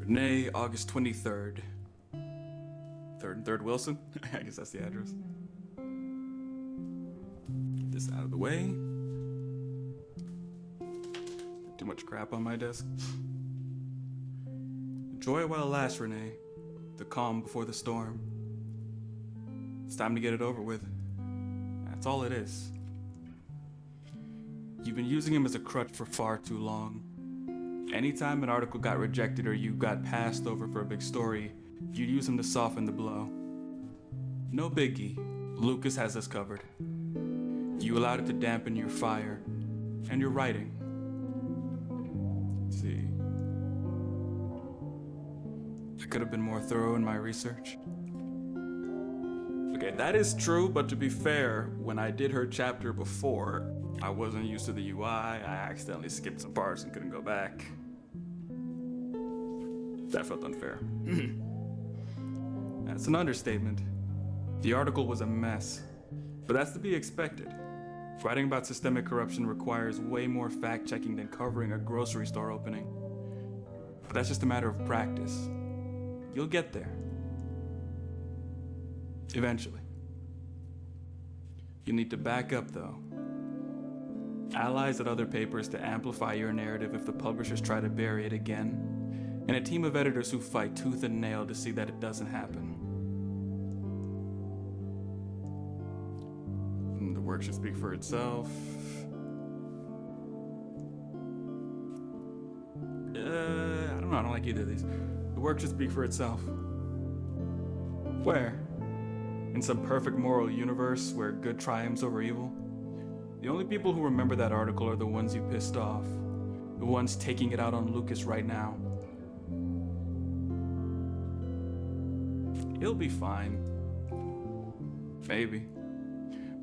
Renee, August 23rd. 3rd and 3rd Wilson? I guess that's the address. Get this out of the way. Too much crap on my desk. Enjoy it while it lasts, Renee. The calm before the storm. It's time to get it over with. That's all it is. You've been using him as a crutch for far too long. Anytime an article got rejected or you got passed over for a big story, you'd use him to soften the blow. No biggie, Lucas has us covered. You allowed it to dampen your fire and your writing. Let's see. I could have been more thorough in my research. Okay, that is true, but to be fair, when I did her chapter before, I wasn't used to the UI, I accidentally skipped some parts and couldn't go back. That felt unfair. That's an understatement. The article was a mess, but that's to be expected. Writing about systemic corruption requires way more fact-checking than covering a grocery store opening. But that's just a matter of practice. You'll get there. Eventually. You need to back up, though. Allies at other papers to amplify your narrative if the publishers try to bury it again, and a team of editors who fight tooth and nail to see that it doesn't happen. And the work should speak for itself. I don't know, I don't like either of these. The work should speak for itself. Where? In some perfect moral universe where good triumphs over evil? The only people who remember that article are the ones you pissed off. The ones taking it out on Lucas right now. He'll be fine. Maybe.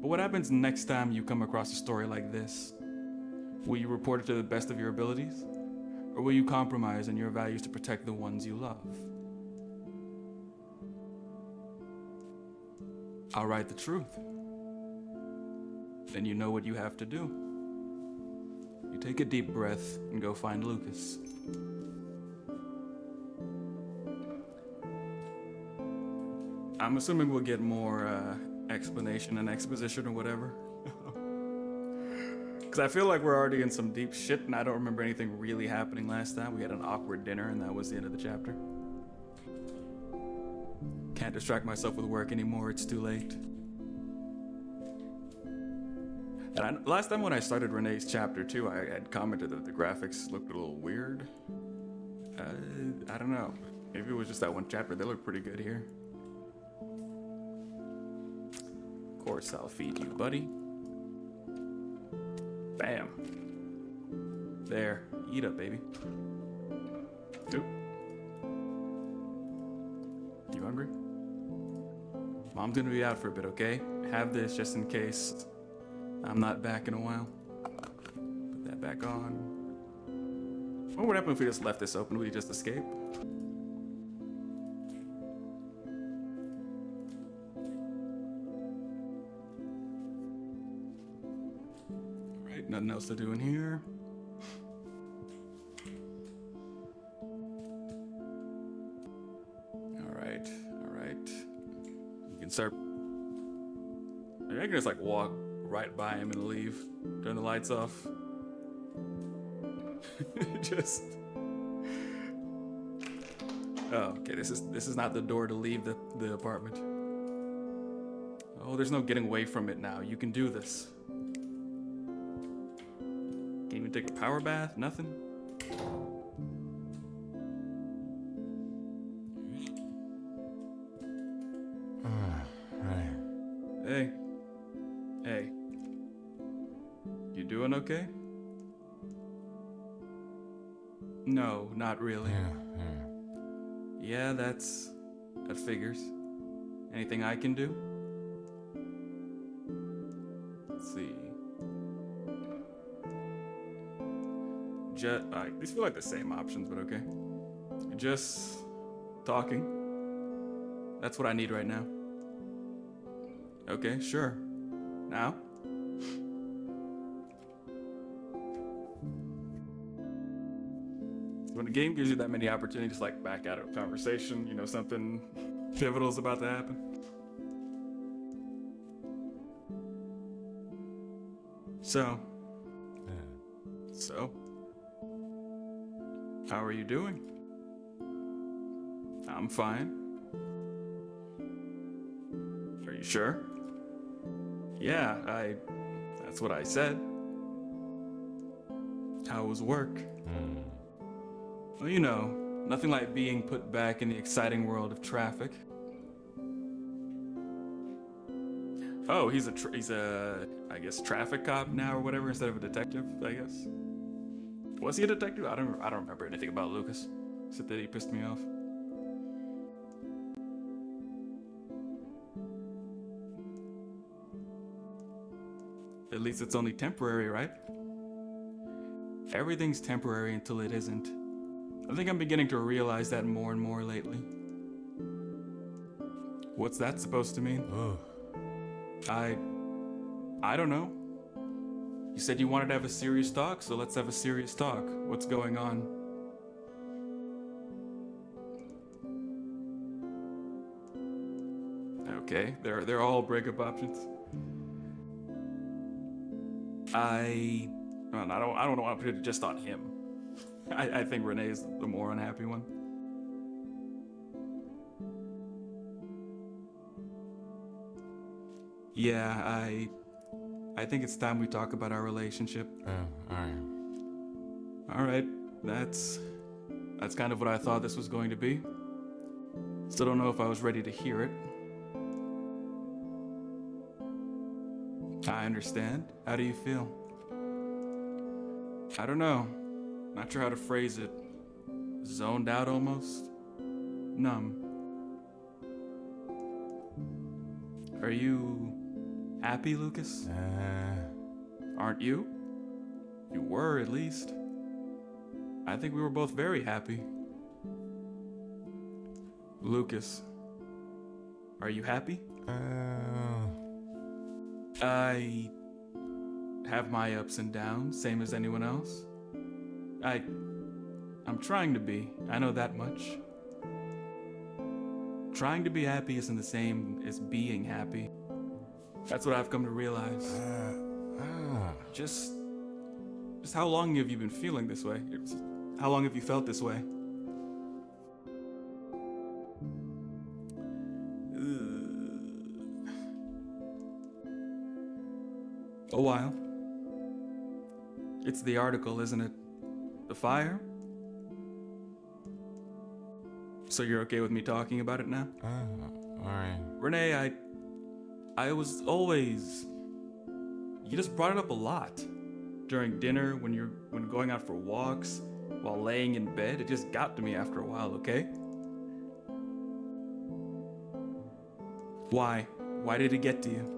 But what happens next time you come across a story like this? Will you report it to the best of your abilities? Or will you compromise on your values to protect the ones you love? I'll write the truth. Then you know what you have to do. You take a deep breath and go find Lucas. I'm assuming we'll get more explanation and exposition or whatever. Because I feel like we're already in some deep shit and I don't remember anything really happening last time. We had an awkward dinner and that was the end of the chapter. Can't distract myself with work anymore, it's too late. And last time when I started Renee's chapter 2, I had commented that the graphics looked a little weird. I don't know. Maybe it was just that one chapter. They look pretty good here. Of course, I'll feed you, buddy. Bam. There. Eat up, baby. Oop. You hungry? Mom's gonna be out for a bit, okay? Have this just in case I'm not back in a while. Put that back on. What would happen if we just left this open? Would we just escape? Alright, nothing else to do in here. Alright. You can start. Maybe I can just like walk right by him and leave. Turn the lights off. Just. Oh, okay. This is not the door to leave the apartment. Oh, there's no getting away from it now. You can do this. Can't even take a power bath. Nothing. Right. Hey. You doing okay? No, not really. Yeah, that figures. Anything I can do? Let's see. These feel like the same options, but okay. Just talking. That's what I need right now. Okay, sure. Now? when a game gives you that many opportunities to like back out of a conversation, you know, something pivotal's about to happen. So, how are you doing? I'm fine. Are you sure? Yeah, that's what I said. How was work? Well, you know, nothing like being put back in the exciting world of traffic. Oh, he's a, I guess, traffic cop now or whatever instead of a detective, I guess. Was he a detective? I don't remember anything about Lucas, except that he pissed me off. At least it's only temporary, right? Everything's temporary until it isn't. I think I'm beginning to realize that more and more lately. What's that supposed to mean? I don't know. You said you wanted to have a serious talk, so let's have a serious talk. What's going on? Okay, they're all breakup options. I don't want to put it just on him. I think Renee is the more unhappy one. Yeah, I think it's time we talk about our relationship. All right. That's kind of what I thought this was going to be. Still don't know if I was ready to hear it. I understand. How do you feel? I don't know. Not sure how to phrase it. Zoned out almost? Numb. Are you happy, Lucas? Aren't you? You were, at least. I think we were both very happy. Lucas, are you happy? I have my ups and downs, same as anyone else. I'm trying to be, I know that much. Trying to be happy isn't the same as being happy. That's what I've come to realize. Just how long have you been feeling this way? How long have you felt this way? A while. It's the article, isn't it? The fire? So you're okay with me talking about it now? Alright. Renee, I was always... You just brought it up a lot. During dinner, when going out for walks, while laying in bed, it just got to me after a while, okay? Why? Why did it get to you?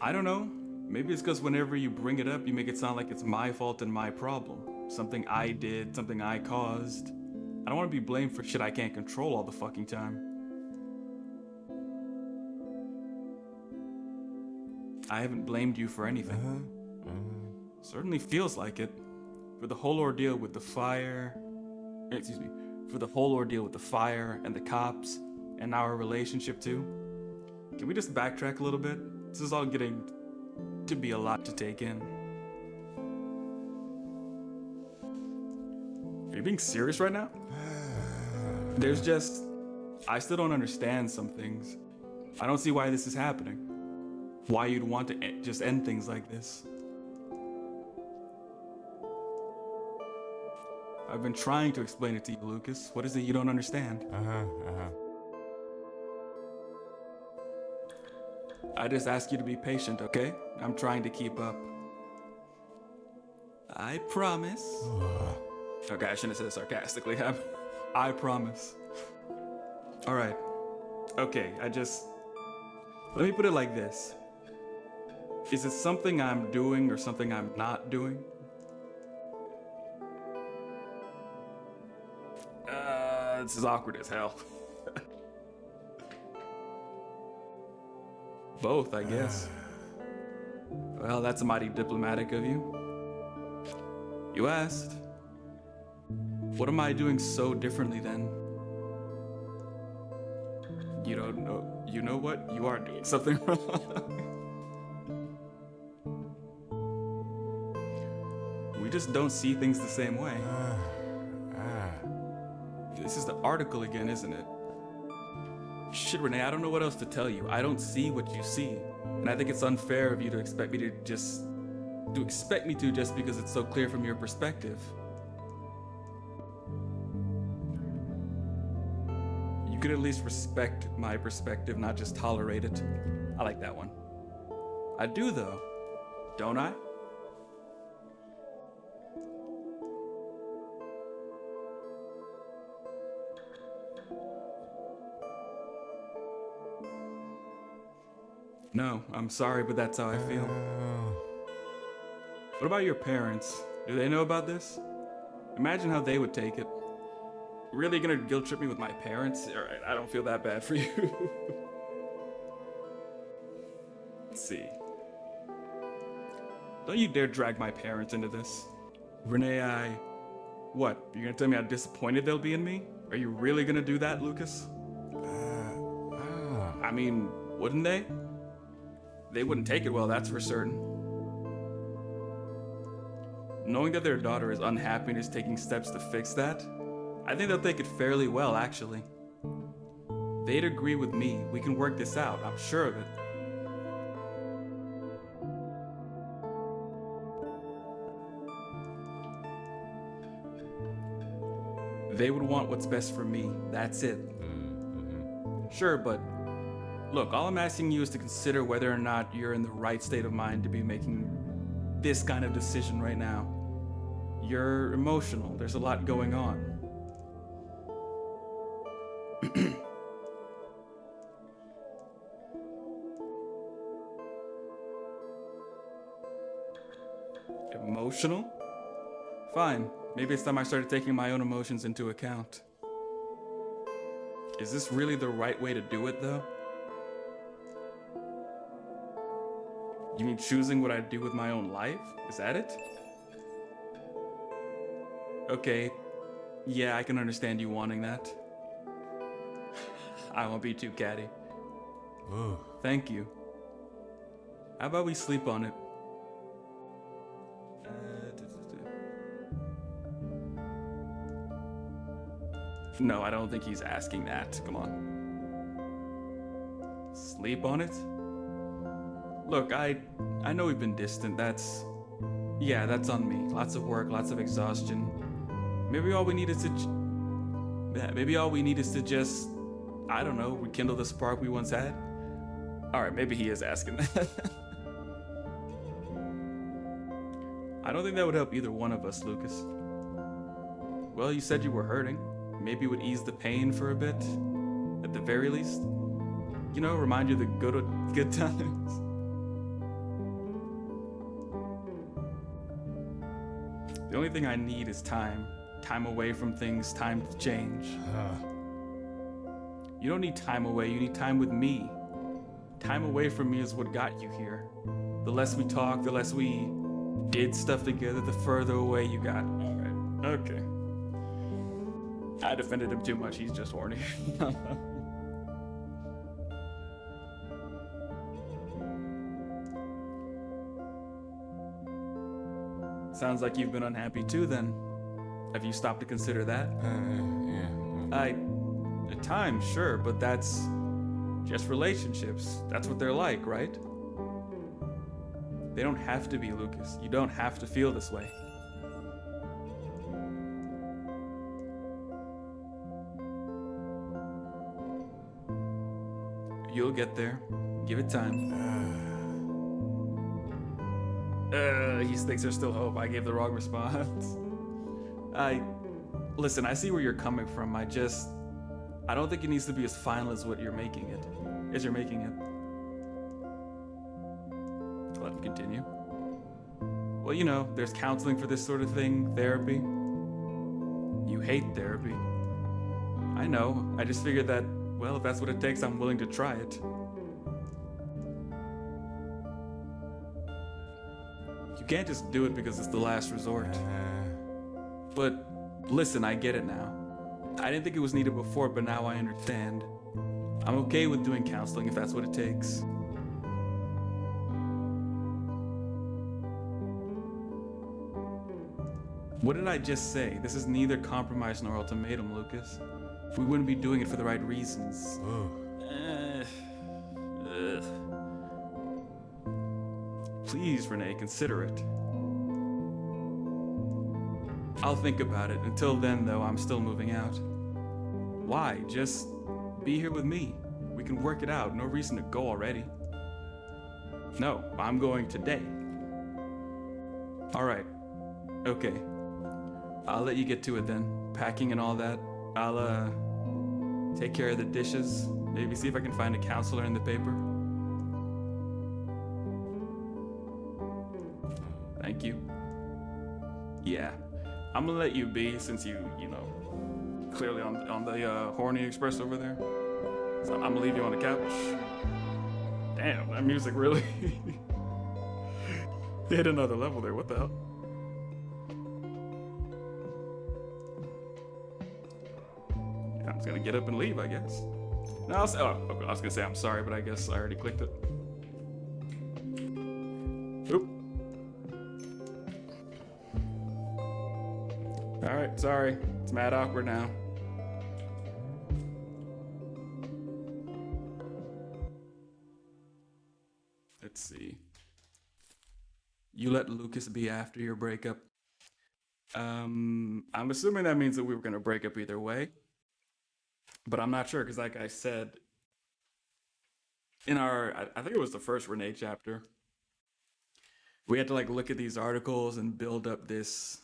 I don't know. Maybe it's because whenever you bring it up, you make it sound like it's my fault and my problem. Something I did, something I caused. I don't want to be blamed for shit I can't control all the fucking time. I haven't blamed you for anything. Certainly feels like it. For the whole ordeal with the fire... For the whole ordeal with the fire and the cops and our relationship too. Can we just backtrack a little bit? This is all getting to be a lot to take in. Are you being serious right now? There's just... I still don't understand some things. I don't see why this is happening. Why you'd want to just end things like this. I've been trying to explain it to you, Lucas. What is it you don't understand? I just ask you to be patient, okay? I'm trying to keep up. I promise. Okay, I shouldn't have said it sarcastically. I promise. All right. Okay, let me put it like this. Is it something I'm doing or something I'm not doing? This is awkward as hell. Both, I guess. Well, that's mighty diplomatic of you. You asked. What am I doing so differently then? You don't know. You know what? You are doing something wrong. We just don't see things the same way. This is the article again, isn't it? Shit, Renee, I don't know what else to tell you. I don't see what you see. And I think it's unfair of you to expect me to just because it's so clear from your perspective. You could at least respect my perspective, not just tolerate it. I like that one. I do though, don't I? No, I'm sorry, but that's how I feel. What about your parents? Do they know about this? Imagine how they would take it. Really gonna guilt trip me with my parents? Alright, I don't feel that bad for you. Let's see. Don't you dare drag my parents into this. Renee, What? You're gonna tell me how disappointed they'll be in me? Are you really gonna do that, Lucas? I mean, wouldn't they? They wouldn't take it well, that's for certain. Knowing that their daughter is unhappy and is taking steps to fix that, I think they'll take it fairly well, actually. They'd agree with me. We can work this out, I'm sure of it. They would want what's best for me, that's it. Sure, but look, all I'm asking you is to consider whether or not you're in the right state of mind to be making this kind of decision right now. You're emotional, there's a lot going on. Emotional? Fine, maybe it's time I started taking my own emotions into account. Is this really the right way to do it, though? You mean choosing what I do with my own life? Is that it? Okay, yeah, I can understand you wanting that. I won't be too catty. Ooh. Thank you. How about we sleep on it? No, I don't think he's asking that. Come on. Sleep on it? Look, I know we've been distant. That's on me. Lots of work, lots of exhaustion. Maybe all we need is to just, I don't know, rekindle the spark we once had. All right, maybe he is asking that. I don't think that would help either one of us, Lucas. Well, you said you were hurting. Maybe it would ease the pain for a bit, at the very least. You know, remind you of the good times. The only thing I need is time. Time away from things, time to change. You don't need time away, you need time with me. Time away from me is what got you here. The less we talked, the less we did stuff together, the further away you got. All right, okay. I defended him too much, he's just horny. Sounds like you've been unhappy too then. Have you stopped to consider that? Yeah. At times, sure, but that's just relationships. That's what they're like, right? They don't have to be, Lucas. You don't have to feel this way. You'll get there. Give it time. He thinks there's still hope. I gave the wrong response. Listen, I see where you're coming from. I don't think it needs to be as final as what you're making it. As you're making it. Let him continue. Well, you know, there's counseling for this sort of thing, therapy. You hate therapy. I know. I just figured that, well, if that's what it takes, I'm willing to try it. You can't just do it because it's the last resort. But listen, I get it now. I didn't think it was needed before, but now I understand. I'm okay with doing counseling if that's what it takes. What did I just say? This is neither compromise nor ultimatum, Lucas. We wouldn't be doing it for the right reasons. Ugh. Please, Renee, consider it. I'll think about it. Until then, though, I'm still moving out. Why? Just be here with me. We can work it out. No reason to go already. No, I'm going today. All right. Okay. I'll let you get to it then. Packing and all that. I'll, take care of the dishes. Maybe see if I can find a counselor in the paper. Thank you. Yeah. I'm gonna let you be since you know, clearly on the horny express over there. So I'm gonna leave you on the couch. Damn, that music really hit another level there. What the hell? I'm just gonna get up and leave, I guess. No, I was gonna say I'm sorry, but I guess I already clicked it. Oop. All right, sorry. It's mad awkward now. Let's see. You let Lucas be after your breakup. I'm assuming that means that we were gonna break up either way. But I'm not sure, because like I said, in I think it was the first Renee chapter, we had to like look at these articles and build up this,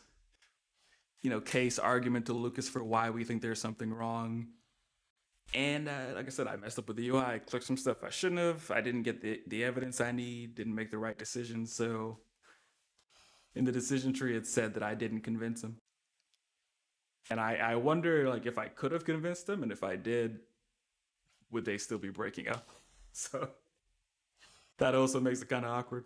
case argument to Lucas for why we think there's something wrong. And like I said, I messed up with the UI. I clicked some stuff I shouldn't have. I didn't get the evidence I need, didn't make the right decision. So in the decision tree, it said that I didn't convince him. And I wonder, like, if I could have convinced them, and if I did, would they still be breaking up? So that also makes it kind of awkward.